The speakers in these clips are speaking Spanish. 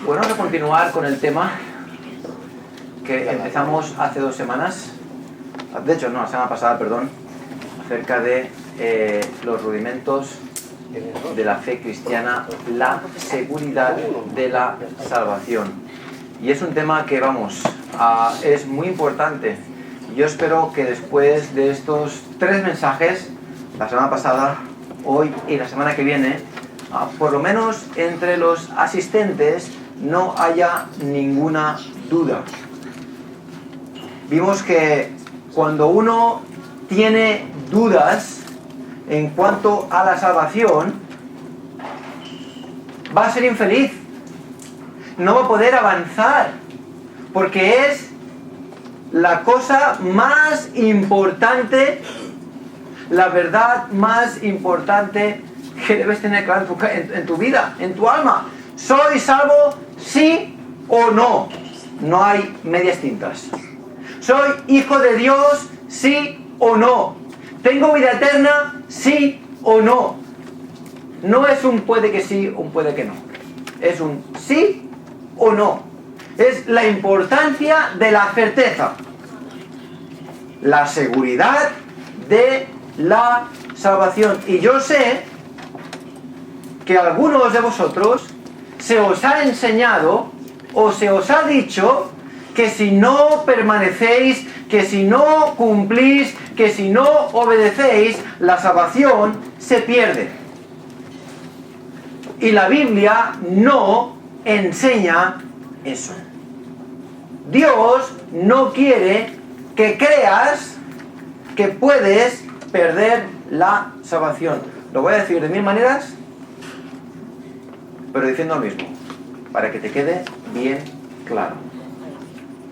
Bueno, vamos a continuar con el tema que empezamos hace 2 semanas. De hecho, no, la semana pasada, perdón. Acerca de los rudimentos de la fe cristiana, la seguridad de la salvación. Y es un tema que, es muy importante. Yo espero que después de estos 3 mensajes, la semana pasada, hoy y la semana que viene, por lo menos entre los asistentes no haya ninguna duda. Vimos que cuando uno tiene dudas en cuanto a la salvación, va a ser infeliz, no va a poder avanzar, porque es la cosa más importante, la verdad más importante que debes tener claro en tu vida, en tu alma. ¿Soy salvo, sí o no? No hay medias tintas. ¿Soy hijo de Dios, sí o no? ¿Tengo vida eterna, sí o no? No es un puede que sí, un puede que no. Es un sí o no. Es la importancia de la certeza. La seguridad de la salvación. Y yo sé que a algunos de vosotros se os ha enseñado o se os ha dicho que si no permanecéis, que si no cumplís, que si no obedecéis, la salvación se pierde. Y la Biblia no enseña eso. Dios no quiere que creas que puedes perder la salvación. Lo voy a decir de 1000 maneras, pero diciendo lo mismo, para que te quede bien claro.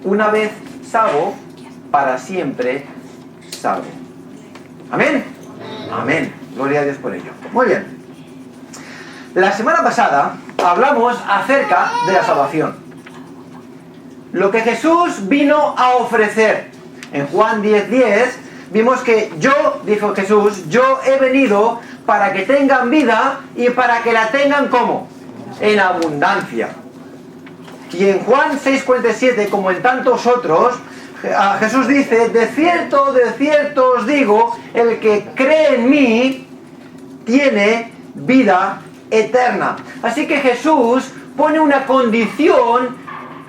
Una vez salvo, para siempre salvo. ¿Amén? Amén. Gloria a Dios por ello. Muy bien. La semana pasada hablamos acerca de la salvación. Lo que Jesús vino a ofrecer. En Juan 10:10 vimos que dijo Jesús, yo he venido para que tengan vida y para que la tengan ¿cómo? En abundancia. Y en Juan 6:47, como en tantos otros, Jesús dice, de cierto os digo, el que cree en mí tiene vida eterna. Así que Jesús pone una condición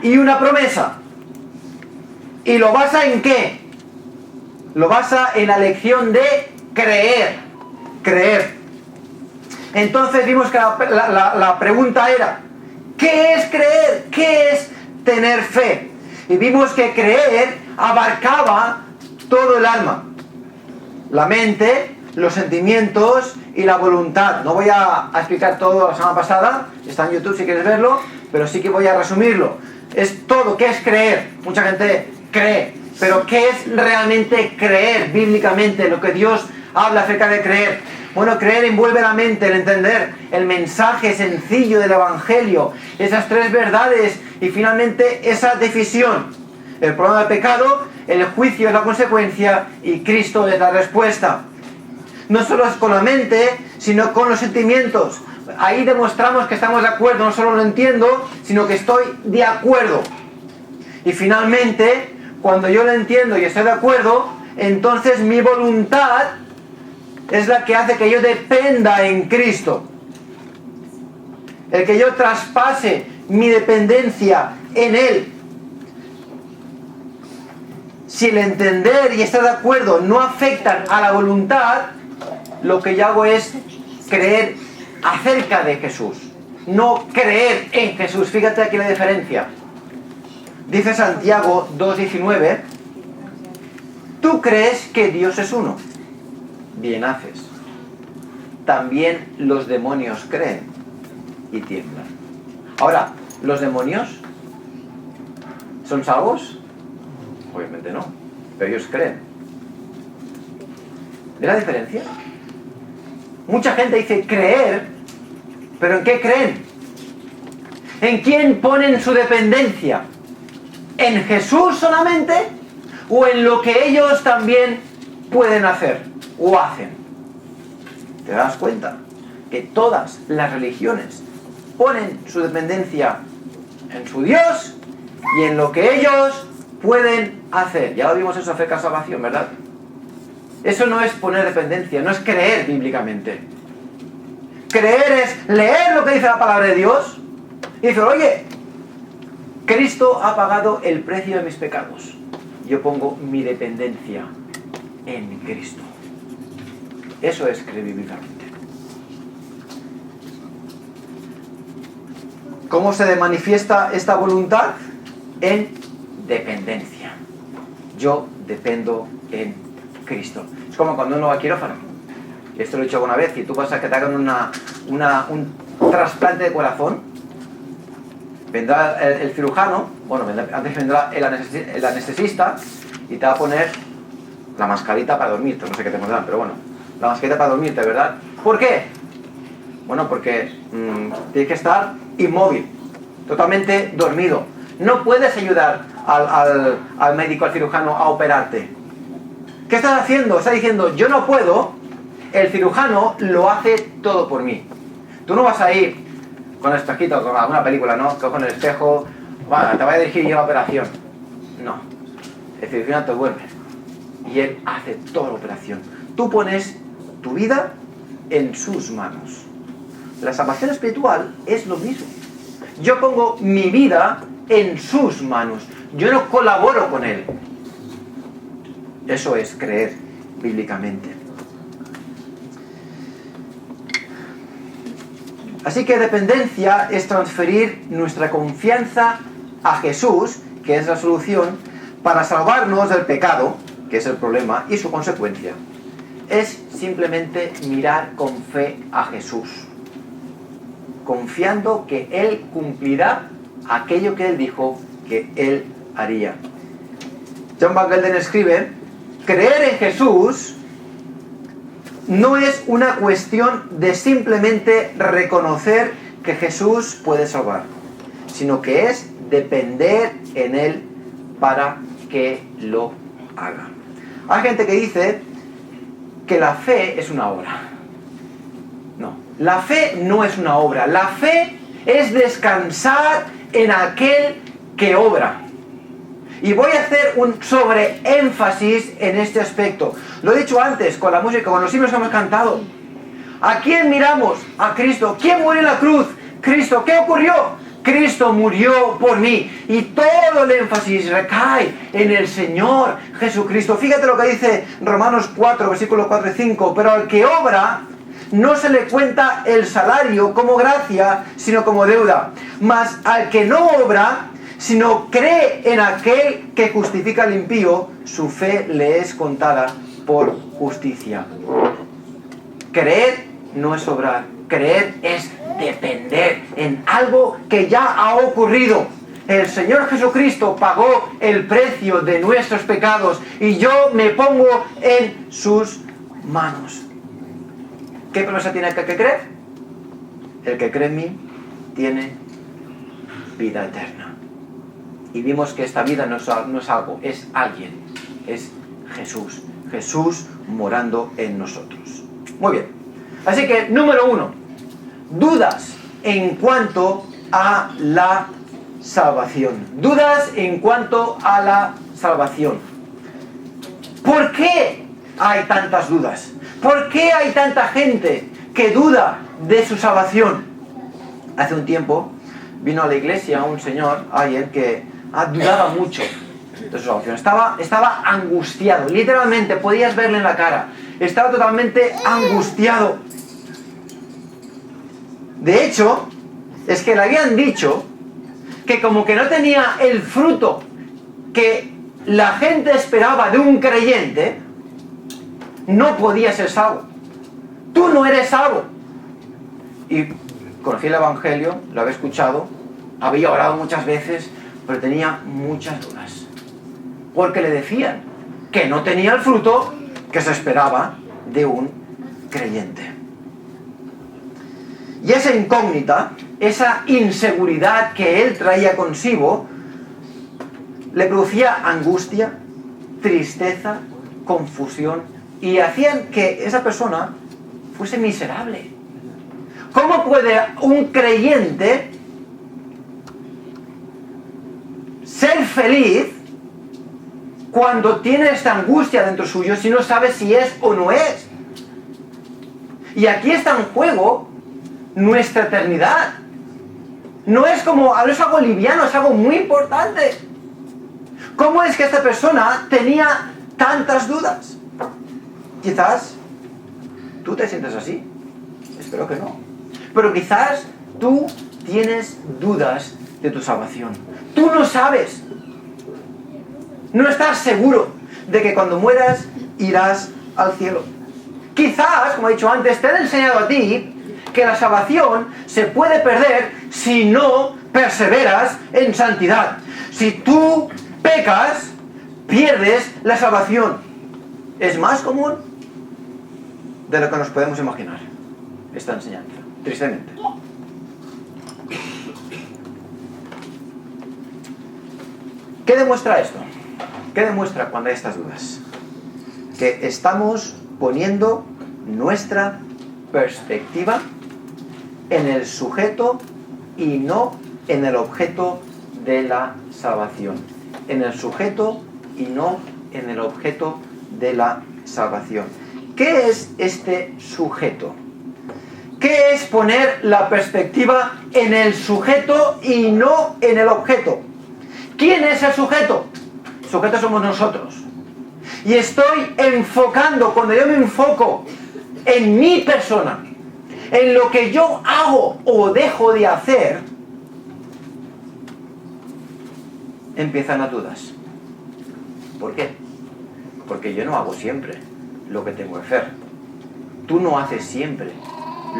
y una promesa. ¿Y lo basa en qué? Lo basa en la lección de creer. Creer. Entonces vimos que la pregunta era, ¿qué es creer? ¿Qué es tener fe? Y vimos que creer abarcaba todo el alma, la mente, los sentimientos y la voluntad. No voy a explicar todo la semana pasada, está en YouTube si quieres verlo, pero sí que voy a resumirlo. Es todo. ¿Qué es creer? Mucha gente cree, pero ¿qué es realmente creer bíblicamente? Lo que Dios habla acerca de creer. Bueno, creer envuelve la mente, el entender el mensaje sencillo del Evangelio, esas 3 verdades y finalmente esa decisión. El problema del pecado, el juicio es la consecuencia y Cristo es la respuesta. No solo es con la mente, sino con los sentimientos. Ahí demostramos que estamos de acuerdo, no solo lo entiendo, sino que estoy de acuerdo. Y finalmente, cuando yo lo entiendo y estoy de acuerdo, entonces mi voluntad es la que hace que yo dependa en Cristo. El que yo traspase mi dependencia en Él. Si el entender y estar de acuerdo no afectan a la voluntad, lo que yo hago es creer acerca de Jesús, no creer en Jesús. Fíjate aquí la diferencia. Dice Santiago 2:19, tú crees que Dios es uno. Bien haces. También los demonios creen y tiemblan. Ahora, ¿los demonios son salvos? Obviamente no, pero ellos creen. ¿Ve la diferencia? Mucha gente dice creer, pero ¿en qué creen? ¿En quién ponen su dependencia? ¿En Jesús solamente? ¿O en lo que ellos también pueden hacer o hacen? ¿Te das cuenta? Que todas las religiones ponen su dependencia en su Dios y en lo que ellos pueden hacer. Ya lo vimos eso acerca de salvación, ¿verdad? Eso no es poner dependencia, no es creer bíblicamente. Creer es leer lo que dice la palabra de Dios y decir, oye, Cristo ha pagado el precio de mis pecados. Yo pongo mi dependencia en Cristo. Eso es creer bíblicamente. ¿Cómo se manifiesta esta voluntad? En dependencia. Yo dependo en Cristo. Es como cuando uno va al quirófano. Esto lo he dicho alguna vez. Si tú vas a que te hagan un trasplante de corazón, vendrá el cirujano, bueno, antes vendrá el anestesista y te va a poner la mascarita para dormirte. No sé qué te pondrán, pero bueno, la mascarita para dormirte, ¿verdad? ¿Por qué? Bueno, porque tienes que estar inmóvil, totalmente dormido. No puedes ayudar al médico, al cirujano a operarte. ¿Qué estás haciendo? Está diciendo, yo no puedo, el cirujano lo hace todo por mí. Tú no vas a ir con el espejito, con alguna película, ¿no? Con el espejo, bueno, te voy a dirigir yo a la operación. No. El cirujano te duerme y él hace toda la operación. Tú pones tu vida en sus manos. La salvación espiritual es lo mismo. Yo pongo mi vida en sus manos. Yo no colaboro con él. Eso es creer bíblicamente. Así que dependencia es transferir nuestra confianza a Jesús, que es la solución, para salvarnos del pecado, que es el problema, y su consecuencia. Es simplemente mirar con fe a Jesús, confiando que Él cumplirá aquello que Él dijo que Él haría. John Van escribe, creer en Jesús no es una cuestión de simplemente reconocer que Jesús puede salvar, sino que es depender en Él para que lo haga. Hay gente que dice que la fe es una obra. No, la fe no es una obra. La fe es descansar en aquel que obra. Y voy a hacer un sobreénfasis en este aspecto. Lo he dicho antes, con la música, con los himnos que hemos cantado. ¿A quién miramos? A Cristo. ¿Quién murió en la cruz? Cristo. ¿Qué ocurrió? Cristo murió por mí. Y todo el énfasis recae en el Señor Jesucristo. Fíjate lo que dice Romanos 4, versículos 4 y 5. Pero al que obra, no se le cuenta el salario como gracia, sino como deuda. Mas al que no obra, sino cree en aquel que justifica al impío, su fe le es contada por justicia. Creer no es obrar, creer es depender en algo que ya ha ocurrido. El Señor Jesucristo pagó el precio de nuestros pecados y yo me pongo en sus manos. ¿Qué promesa tiene el que cree? El que cree en mí tiene vida eterna. Y vimos que esta vida no es algo, es alguien, es Jesús. Jesús morando en nosotros. Muy bien. Así que, número 1, dudas en cuanto a la salvación. Dudas en cuanto a la salvación. ¿Por qué hay tantas dudas? ¿Por qué hay tanta gente que duda de su salvación? Hace un tiempo vino a la iglesia un señor, alguien que dudaba mucho de su salvación. Estaba angustiado, literalmente podías verle en la cara. Estaba totalmente angustiado. De hecho, es que le habían dicho que como que no tenía el fruto que la gente esperaba de un creyente, no podía ser salvo. Tú no eres salvo. Y conocí el Evangelio, lo había escuchado, había orado muchas veces, pero tenía muchas dudas. Porque le decían que no tenía el fruto que se esperaba de un creyente. Y esa incógnita, esa inseguridad que él traía consigo, le producía angustia, tristeza, confusión, y hacían que esa persona fuese miserable. ¿Cómo puede un creyente ser feliz cuando tiene esta angustia dentro suyo si no sabe si es o no es. Y aquí está en juego nuestra eternidad. No es algo liviano, es algo muy importante. ¿Cómo es que esta persona tenía tantas dudas? Quizás tú te sientes así. Espero que no. Pero quizás tú tienes dudas de tu salvación. Tú no sabes. No estás seguro de que cuando mueras irás al cielo. Quizás, como he dicho antes, te han enseñado a ti que la salvación se puede perder si no perseveras en santidad. Si tú pecas, pierdes la salvación. Es más común de lo que nos podemos imaginar esta enseñanza, tristemente. ¿Qué demuestra esto? ¿Qué demuestra cuando hay estas dudas? Que estamos poniendo nuestra perspectiva en el sujeto y no en el objeto de la salvación. En el sujeto y no en el objeto de la salvación. ¿Qué es este sujeto? ¿Qué es poner la perspectiva en el sujeto y no en el objeto? ¿Quién es el sujeto? El sujeto somos nosotros. Y estoy enfocando, cuando yo me enfoco en mi persona, en lo que yo hago o dejo de hacer, empiezan las dudas. ¿Por qué? Porque yo no hago siempre lo que tengo que hacer. Tú no haces siempre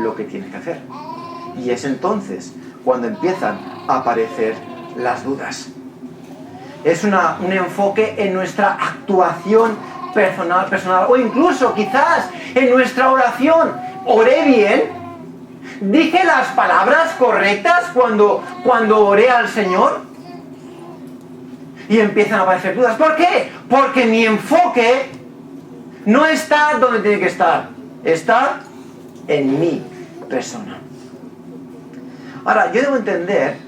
lo que tienes que hacer. Y es entonces cuando empiezan a aparecer las dudas. Es un enfoque en nuestra actuación personal, o incluso quizás en nuestra oración. ¿Oré bien? ¿Dije las palabras correctas cuando oré al Señor? Y empiezan a aparecer dudas. ¿Por qué? Porque mi enfoque no está donde tiene que estar. Está en mi persona. Ahora, yo debo entender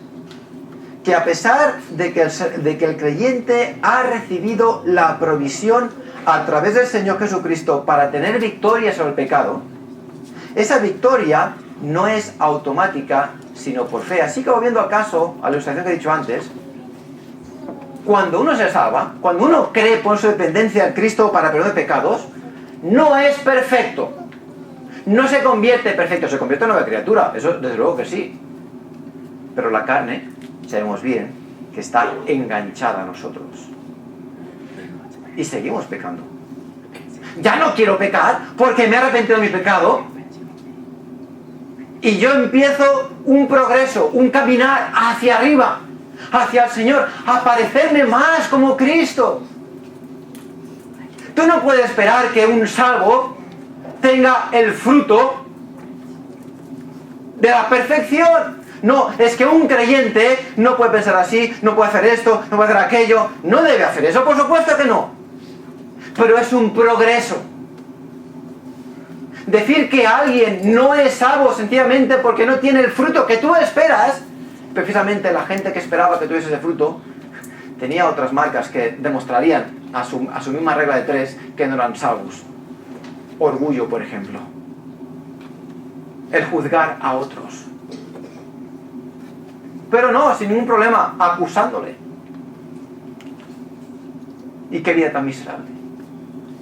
que a pesar de que el creyente ha recibido la provisión a través del Señor Jesucristo para tener victoria sobre el pecado, esa victoria no es automática, sino por fe. Así que volviendo al caso, a la ilustración que he dicho antes, cuando uno se salva, cuando uno cree por su dependencia en Cristo para perdón de pecados, no es perfecto. No se convierte perfecto, se convierte en nueva criatura, eso desde luego que sí. Pero la carne, sabemos bien, que está enganchada a nosotros. Y seguimos pecando. Ya no quiero pecar porque me he arrepentido de mi pecado. Y yo empiezo un progreso, un caminar hacia arriba, hacia el Señor, a parecerme más como Cristo. Tú no puedes esperar que un salvo tenga el fruto de la perfección. No, es que un creyente no puede pensar así, no puede hacer esto, no puede hacer aquello. No debe hacer eso, por supuesto que no. Pero es un progreso. Decir que alguien no es salvo sencillamente porque no tiene el fruto que tú esperas, precisamente la gente que esperaba que tuviese ese fruto, tenía otras marcas que demostrarían a su misma regla de 3 que no eran salvos. Orgullo, por ejemplo. El juzgar a otros. Pero no, sin ningún problema, acusándole. ¿Y qué vida tan miserable?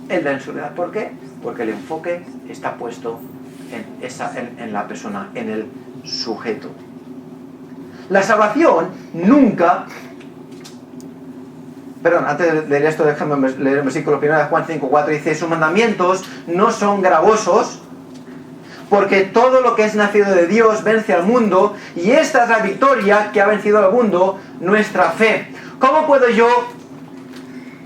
El de la soledad. ¿Por qué? Porque el enfoque está puesto en la persona, en el sujeto. La salvación nunca... Perdón, antes de leer esto, déjame leer el versículo 1 de Juan 5:4. Dice, sus mandamientos no son gravosos, porque todo lo que es nacido de Dios vence al mundo, y esta es la victoria que ha vencido al mundo, nuestra fe. ¿Cómo puedo yo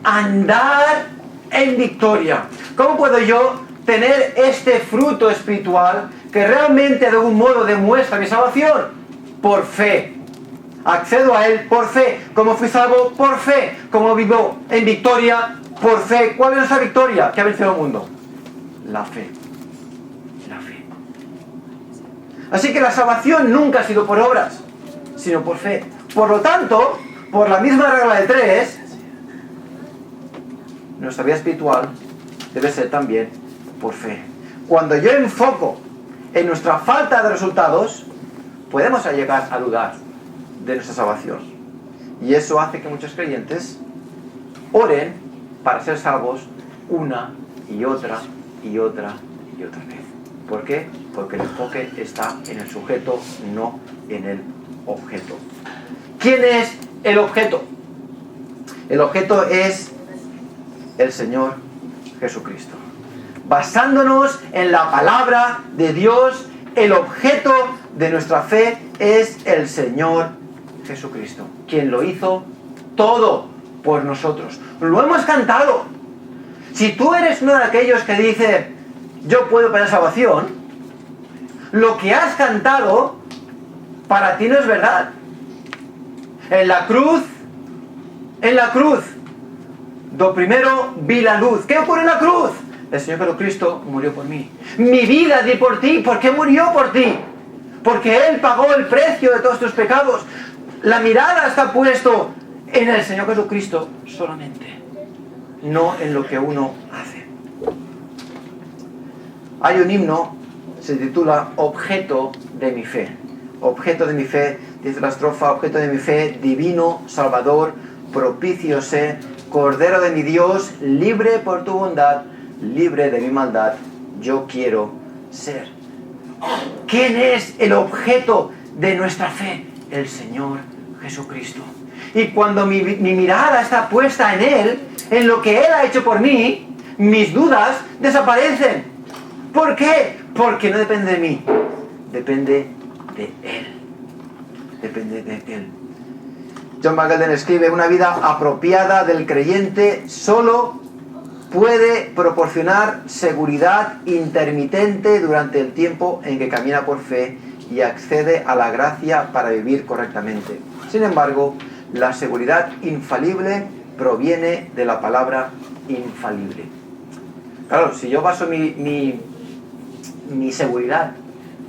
andar en victoria? ¿Cómo puedo yo tener este fruto espiritual que realmente de algún modo demuestra mi salvación? Por fe. Accedo a Él por fe. ¿Cómo fui salvo? Por fe. ¿Cómo vivo en victoria? Por fe. ¿Cuál es esa victoria que ha vencido al mundo? La fe. La fe. Así que la salvación nunca ha sido por obras, sino por fe. Por lo tanto, por la misma regla de 3, nuestra vida espiritual debe ser también por fe. Cuando yo enfoco en nuestra falta de resultados, podemos llegar a dudar de nuestra salvación. Y eso hace que muchos creyentes oren para ser salvos una y otra y otra y otra vez. ¿Por qué? Porque el enfoque está en el sujeto, no en el objeto. ¿Quién es el objeto? El objeto es el Señor Jesucristo. Basándonos en la palabra de Dios, el objeto de nuestra fe es el Señor Jesucristo, quien lo hizo todo por nosotros. Lo hemos cantado. Si tú eres uno de aquellos que dice, yo puedo pedir salvación, lo que has cantado para ti no es verdad. En la cruz, lo primero vi la luz. ¿Qué ocurre en la cruz? El Señor Jesucristo murió por mí. Mi vida di por ti. ¿Por qué murió por ti? Porque Él pagó el precio de todos tus pecados. La mirada está puesto en el Señor Jesucristo solamente, no en lo que uno hace. Hay un himno, se titula Objeto de mi fe. Objeto de mi fe, dice la estrofa, objeto de mi fe, divino Salvador, propicio sé, Cordero de mi Dios, libre por tu bondad, libre de mi maldad, yo quiero ser. ¿Quién es el objeto de nuestra fe? El Señor Jesucristo. Y cuando mi mirada está puesta en Él, en lo que Él ha hecho por mí, mis dudas desaparecen. ¿Por qué? Porque no depende de mí, depende de Él. Depende de Él. John McGalden escribe, una vida apropiada del creyente solo puede proporcionar seguridad intermitente durante el tiempo en que camina por fe y accede a la gracia para vivir correctamente. Sin embargo, la seguridad infalible proviene de la palabra infalible. Claro, si yo baso mi seguridad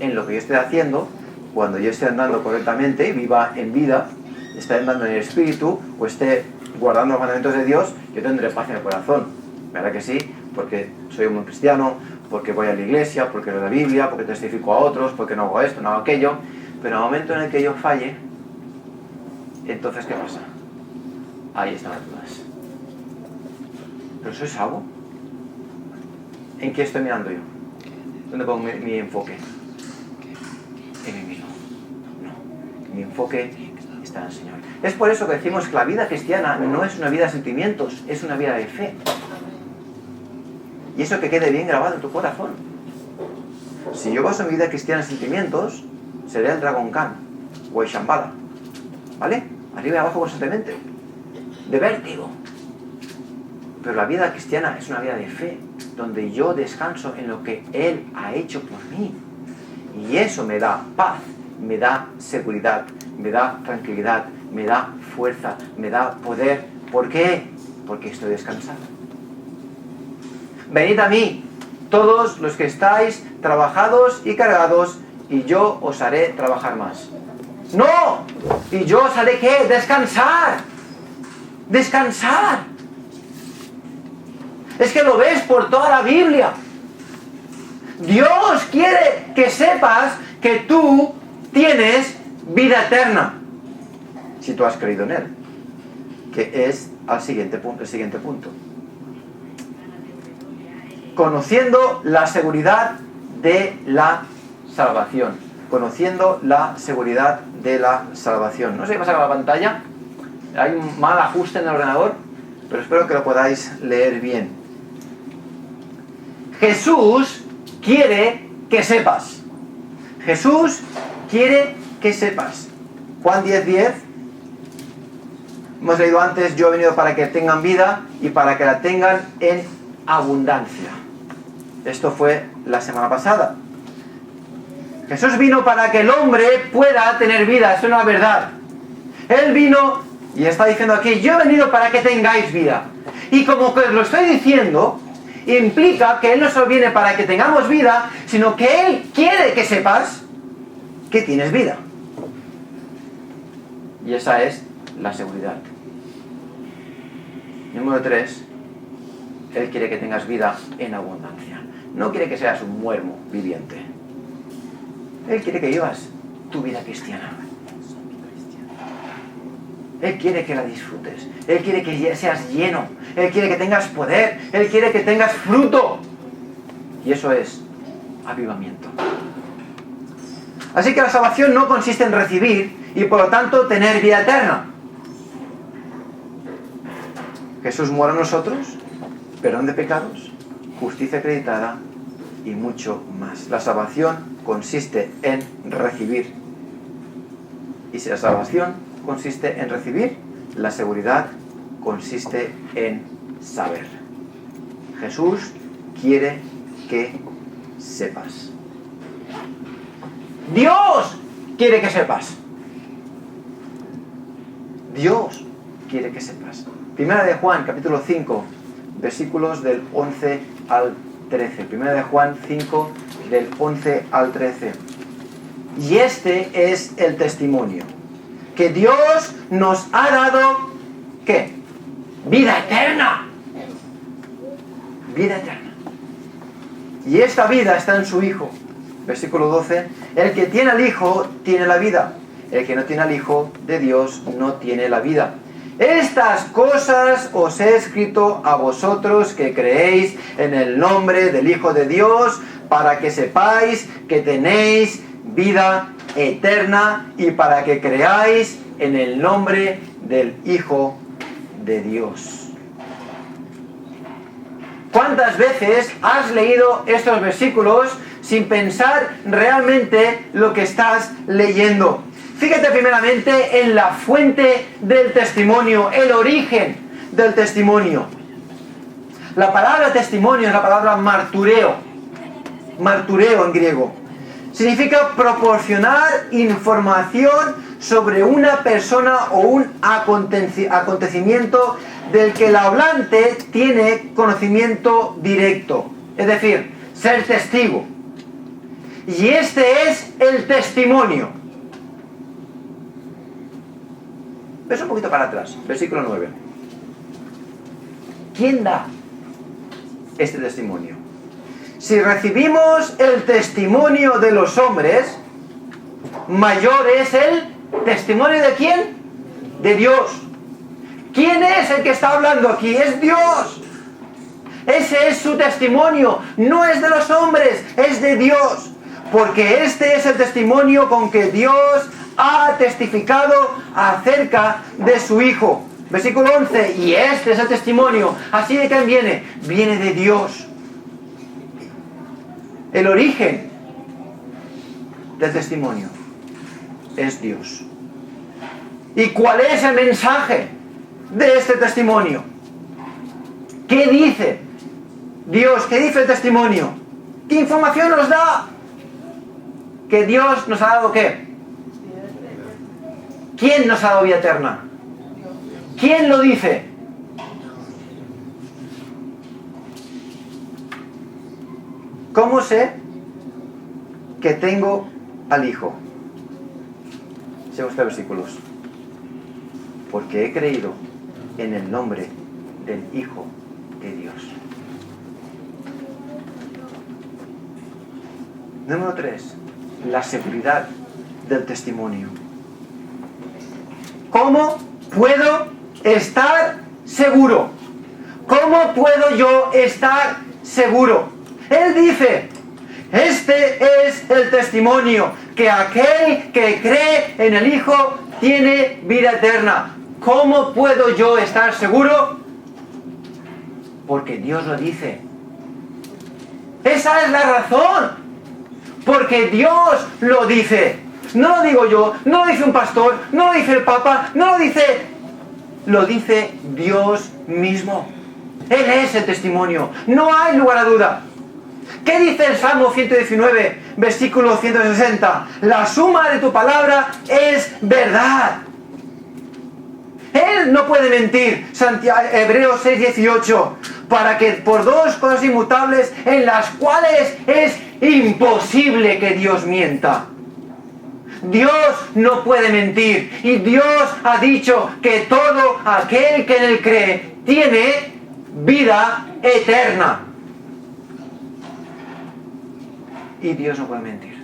en lo que yo estoy haciendo, cuando yo esté andando correctamente, viva en vida, esté andando en el Espíritu, o esté guardando los mandamientos de Dios, yo tendré paz en el corazón. ¿Verdad que sí? Porque soy un buen cristiano, porque voy a la iglesia, porque leo la Biblia, porque testifico a otros, porque no hago esto, no hago aquello. Pero en el momento en el que yo falle, entonces ¿qué pasa? Ahí están las dudas. ¿Pero soy salvo? ¿En qué estoy mirando yo? ¿Dónde pongo mi enfoque? En mí mismo. No. Mi enfoque está en el Señor. Es por eso que decimos que la vida cristiana no es una vida de sentimientos, es una vida de fe. Y eso que quede bien grabado en tu corazón. Si yo baso mi vida cristiana en sentimientos, seré el Dragon Khan o el Shambhala. ¿Vale? Arriba y abajo constantemente. De vértigo. Pero la vida cristiana es una vida de fe, donde yo descanso en lo que Él ha hecho por mí. Y eso me da paz, me da seguridad, me da tranquilidad, me da fuerza, me da poder. ¿Por qué? Porque estoy descansado. Venid a mí, todos los que estáis trabajados y cargados, y yo os haré trabajar más. ¡No! ¿Y yo os haré qué? ¡Descansar! ¡Descansar! Es que lo ves por toda la Biblia. Dios quiere que sepas que tú tienes vida eterna, si tú has creído en Él, que es el siguiente punto. Conociendo la seguridad de la salvación. Conociendo la seguridad de la salvación. No sé qué pasa con la pantalla. Hay un mal ajuste en el ordenador, pero espero que lo podáis leer bien. Jesús quiere que sepas. Jesús quiere que sepas. Juan 10:10. Hemos leído antes, yo he venido para que tengan vida y para que la tengan en abundancia. Esto fue la semana pasada. Jesús vino para que el hombre pueda tener vida, eso es una verdad. Él vino y está diciendo aquí, yo he venido para que tengáis vida. Y como que os lo estoy diciendo, implica que Él no solo viene para que tengamos vida, sino que Él quiere que sepas que tienes vida. Y esa es la seguridad. Número 3, Él quiere que tengas vida en abundancia. No quiere que seas un muermo viviente. Él quiere que vivas tu vida cristiana. Él quiere que la disfrutes. Él quiere que seas lleno. Él quiere que tengas poder. Él quiere que tengas fruto. Y eso es avivamiento. Así que la salvación no consiste en recibir y por lo tanto tener vida eterna. Jesús muere a nosotros, perdón de pecados, justicia acreditada y mucho más. La salvación consiste en recibir. Y si la salvación consiste en recibir, la seguridad consiste en saber. Jesús quiere que sepas. Dios quiere que sepas. Dios quiere que sepas. Primera de Juan, capítulo 5, versículos del 11 al 13. Primera de Juan 5, del 11 al 13. Y este es el testimonio, que Dios nos ha dado, ¿qué? Vida eterna. Vida eterna. Y esta vida está en su Hijo. Versículo 12. El que tiene al Hijo tiene la vida. El que no tiene al Hijo de Dios no tiene la vida. Estas cosas os he escrito a vosotros que creéis en el nombre del Hijo de Dios, para que sepáis que tenéis vida eterna y para que creáis en el nombre del Hijo de Dios. ¿Cuántas veces has leído estos versículos sin pensar realmente lo que estás leyendo? Fíjate primeramente en la fuente del testimonio, el origen del testimonio. La palabra testimonio es la palabra martureo. Martureo en griego. Significa proporcionar información sobre una persona o un acontecimiento del que el hablante tiene conocimiento directo. Es decir, ser testigo. Y este es el testimonio. Ves un poquito para atrás, versículo 9. ¿Quién da este testimonio? Si recibimos el testimonio de los hombres, mayor es el testimonio ¿de quién? De Dios. ¿Quién es el que está hablando aquí? Es Dios. Ese es su testimonio. No es de los hombres, es de Dios. Porque este es el testimonio con que Dios ha testificado acerca de su Hijo. Versículo 11. Y este es el testimonio. ¿Así de quién viene? Viene de Dios. El origen del testimonio es Dios. ¿Y cuál es el mensaje de este testimonio? ¿Qué dice Dios? ¿Qué dice el testimonio? ¿Qué información nos da? Que Dios nos ha dado ¿qué? ¿Quién nos ha dado vida eterna? ¿Quién lo dice? ¿Cómo sé que tengo al Hijo? Según estos versículos. Porque he creído en el nombre del Hijo de Dios. Número 3. La seguridad del testimonio. ¿Cómo puedo estar seguro? ¿Cómo puedo yo estar seguro? Él dice, este es el testimonio, que aquel que cree en el Hijo tiene vida eterna. ¿Cómo puedo yo estar seguro? Porque Dios lo dice. Esa es la razón. Porque Dios lo dice. No lo digo yo, no lo dice un pastor, no lo dice el Papa, no lo dice Dios mismo. Él es el testimonio. No hay lugar a duda. ¿Qué dice el Salmo 119, versículo 160? La suma de tu palabra es verdad. Él no puede mentir. Hebreos 6:18. Para que por dos cosas inmutables en las cuales es imposible que Dios mienta. Dios no puede mentir. Y Dios ha dicho que todo aquel que en Él cree tiene vida eterna. Y Dios no puede mentir.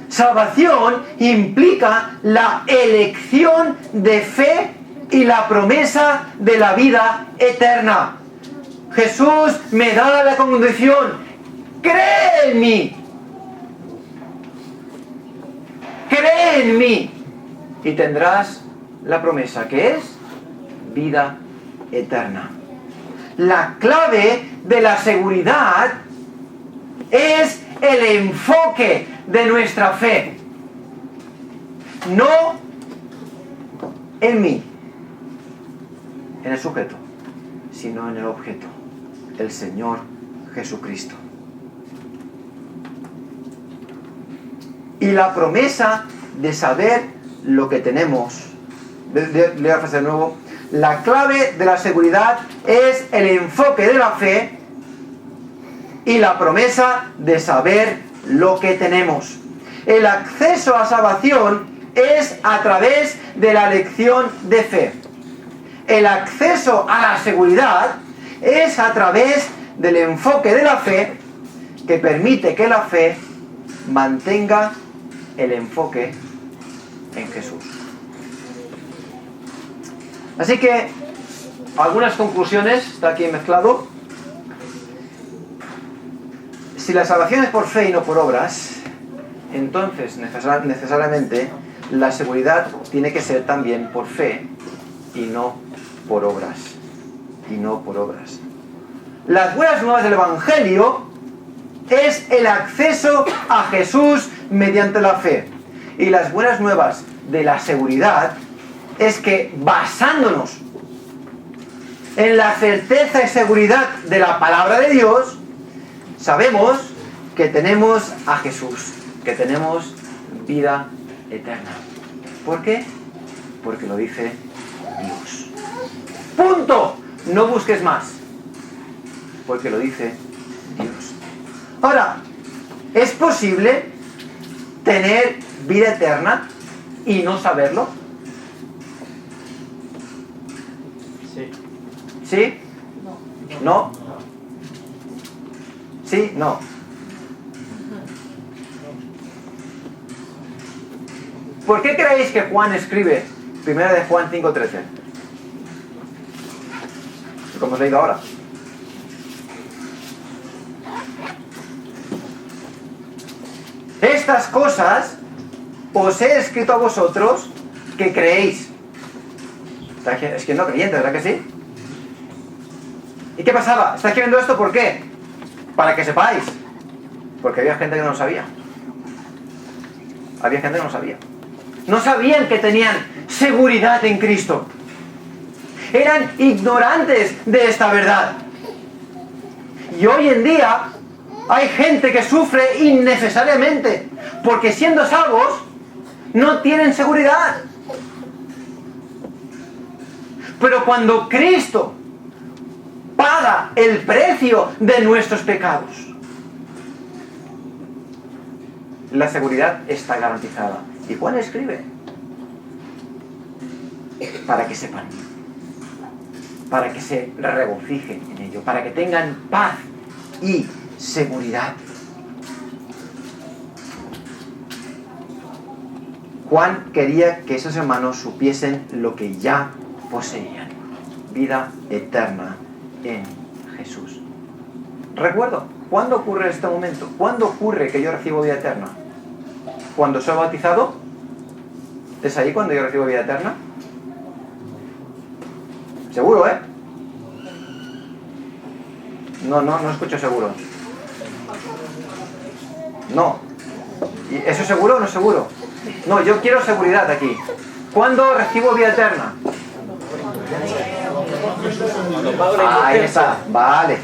Salvación implica la elección de fe y la promesa de la vida eterna. Jesús me da la condición: cree en mí. Cree en mí y tendrás la promesa, que es vida eterna. La clave de la seguridad es el enfoque de nuestra fe. No en mí, en el sujeto, sino en el objeto, el Señor Jesucristo. Y la promesa de saber lo que tenemos. Leo la frase de nuevo. La clave de la seguridad es el enfoque de la fe y la promesa de saber lo que tenemos. El acceso a salvación es a través de la elección de fe. El acceso a la seguridad es a través del enfoque de la fe, que permite que la fe mantenga el enfoque en Jesús. Así que, algunas conclusiones, está aquí mezclado. Si la salvación es por fe y no por obras, entonces necesariamente la seguridad tiene que ser también por fe y no por obras. Y no por obras. Las buenas nuevas del Evangelio es el acceso a Jesús mediante la fe. Y las buenas nuevas de la seguridad es que, basándonos en la certeza y seguridad de la palabra de Dios, sabemos que tenemos a Jesús, que tenemos vida eterna. ¿Por qué? Porque lo dice Dios. ¡Punto! No busques más. Porque lo dice Dios. Ahora, ¿es posible tener vida eterna y no saberlo? Sí. ¿Sí? ¿No? ¿Sí? No. ¿Por qué creéis que Juan escribe 1 de Juan 5:13? Como hemos leído ahora. Estas cosas os he escrito a vosotros que creéis. Es que no creyente, ¿verdad que sí? ¿Y qué pasaba? ¿Está escribiendo esto por qué? Para que sepáis. Porque había gente que no lo sabía. Había gente que no lo sabía. No sabían que tenían seguridad en Cristo. Eran ignorantes de esta verdad. Y hoy en día hay gente que sufre innecesariamente, porque siendo salvos no tienen seguridad. Pero cuando Cristo paga el precio de nuestros pecados, la seguridad está garantizada. Y Juan escribe para que sepan, para que se regocijen en ello, para que tengan paz y seguridad. Juan quería que esos hermanos supiesen lo que ya poseían: vida eterna en Jesús. Recuerdo, ¿cuándo ocurre este momento? ¿Cuándo ocurre que yo recibo vida eterna? ¿Cuando soy bautizado? ¿Es ahí cuando yo recibo vida eterna? Seguro, ¿eh? No escucho seguro. No. ¿Y eso es seguro o no es seguro? No, yo quiero seguridad aquí. ¿Cuándo recibo vida eterna? Ahí está. Vale.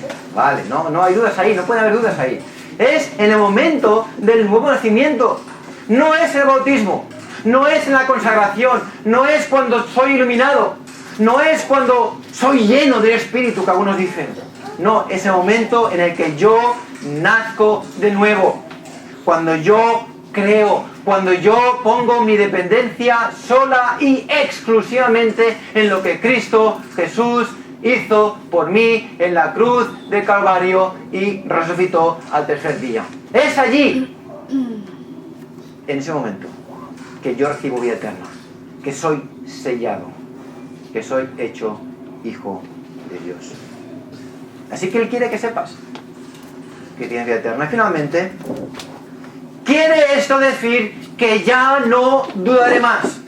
No hay dudas ahí, no puede haber dudas ahí. Es en el momento del nuevo nacimiento. No es el bautismo, no es en la consagración, no es cuando soy iluminado, no es cuando soy lleno del Espíritu, que algunos dicen. No, es el momento en el que yo nazco de nuevo. Cuando yo creo, cuando yo pongo mi dependencia sola y exclusivamente en lo que Cristo Jesús hizo por mí en la cruz de Calvario y resucitó al tercer día. Es allí, en ese momento, que yo recibo vida eterna, que soy sellado, que soy hecho hijo de Dios. Así que Él quiere que sepas que tienes vida eterna. Y finalmente, ¿quiere esto decir que ya no dudaré más?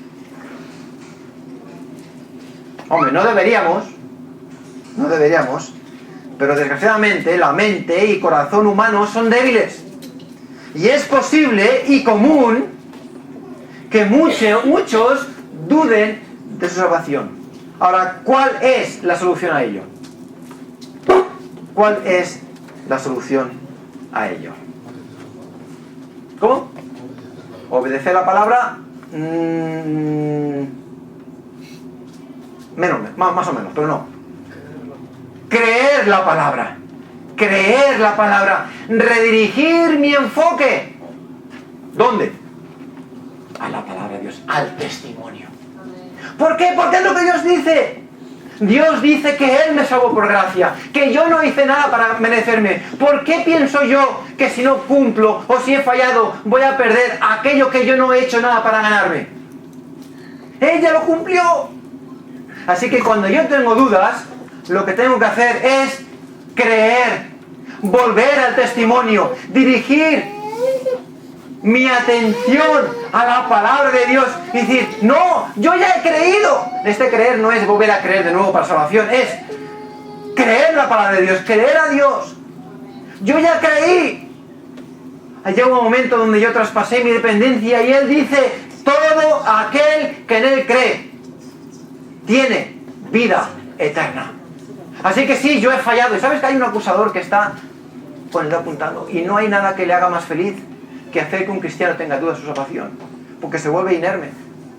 Hombre, no deberíamos, pero desgraciadamente la mente y corazón humanos son débiles. Y es posible y común que muchos duden de su salvación. Ahora, ¿cuál es la solución a ello? ¿Cuál es la solución a ello? ¿Cómo? ¿Obedecer la palabra? Más o menos, pero no. Creer la palabra. Creer la palabra. Redirigir mi enfoque. ¿Dónde? A la palabra de Dios, al testimonio. ¿Por qué? Porque es lo que Dios dice. Dios dice que Él me salvó por gracia, que yo no hice nada para merecerme. ¿Por qué pienso yo que si no cumplo o si he fallado voy a perder aquello que yo no he hecho nada para ganarme? Ella lo cumplió. Así que cuando yo tengo dudas, lo que tengo que hacer es creer, volver al testimonio, dirigir mi atención a la palabra de Dios y decir, no, yo ya he creído. Este creer no es volver a creer de nuevo para salvación, es creer la palabra de Dios, creer a Dios. Yo ya creí. Llega un momento donde yo traspasé mi dependencia y Él dice, todo aquel que en Él cree tiene vida eterna. Así que sí, yo he fallado. Y sabes que hay un acusador que está con el dedo apuntando y no hay nada que le haga más feliz que hacer que un cristiano tenga dudas de su salvación, porque se vuelve inerme.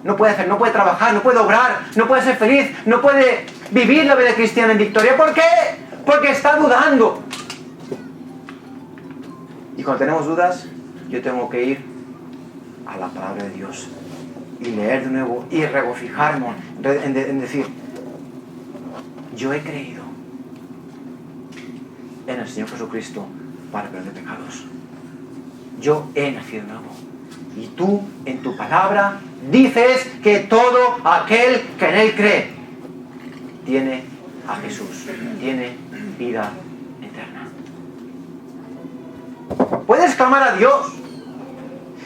No puede hacer, no puede trabajar, no puede obrar, no puede ser feliz, no puede vivir la vida cristiana en victoria. ¿Por qué? Porque está dudando. Y cuando tenemos dudas, yo tengo que ir a la palabra de Dios y leer de nuevo y regocijarme en decir, yo he creído en el Señor Jesucristo para perdón de pecados. Yo he nacido de nuevo. Y tú, en tu palabra, dices que todo aquel que en Él cree tiene a Jesús, tiene vida eterna. Puedes clamar a Dios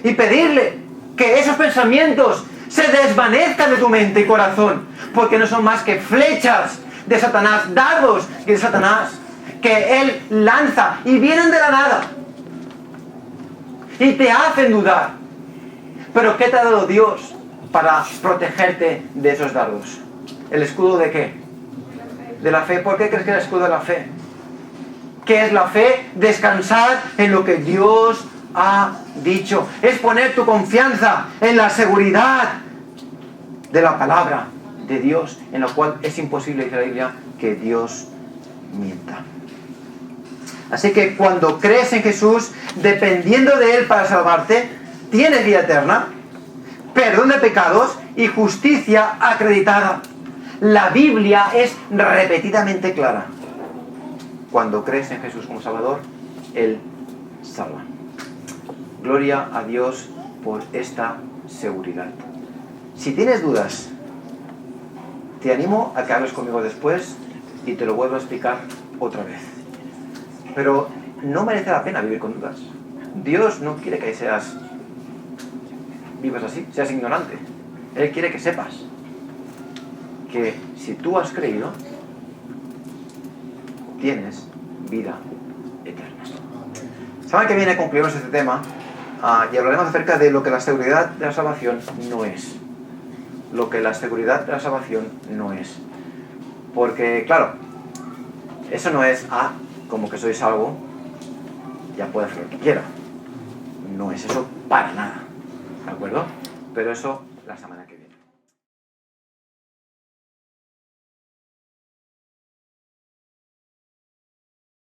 y pedirle que esos pensamientos se desvanezcan de tu mente y corazón, porque no son más que flechas de Satanás, dardos de Satanás, que Él lanza y vienen de la nada y te hacen dudar. Pero ¿qué te ha dado Dios para protegerte de esos dardos? ¿El escudo de qué? De la fe. ¿Por qué crees que es el escudo de la fe? ¿Qué es la fe? Descansar en lo que Dios ha dicho. Es poner tu confianza en la seguridad de la palabra de Dios, en la cual es imposible, dice la Biblia, que Dios mienta. Así que cuando crees en Jesús, dependiendo de Él para salvarte, tienes vida eterna, perdón de pecados y justicia acreditada. La Biblia es repetidamente clara. Cuando crees en Jesús como Salvador, Él salva. Gloria a Dios por esta seguridad. Si tienes dudas, te animo a que hables conmigo después y te lo vuelvo a explicar otra vez. Pero no merece la pena vivir con dudas. Dios no quiere que vivas así, seas ignorante. Él quiere que sepas que si tú has creído, tienes vida eterna. Semana que viene concluimos este tema y hablaremos acerca de lo que la seguridad de la salvación no es. Lo que la seguridad de la salvación no es. Porque, claro, eso no es, como que soy salvo, ya puedo hacer lo que quiera. No es eso para nada. ¿De acuerdo? Pero eso la semana que viene.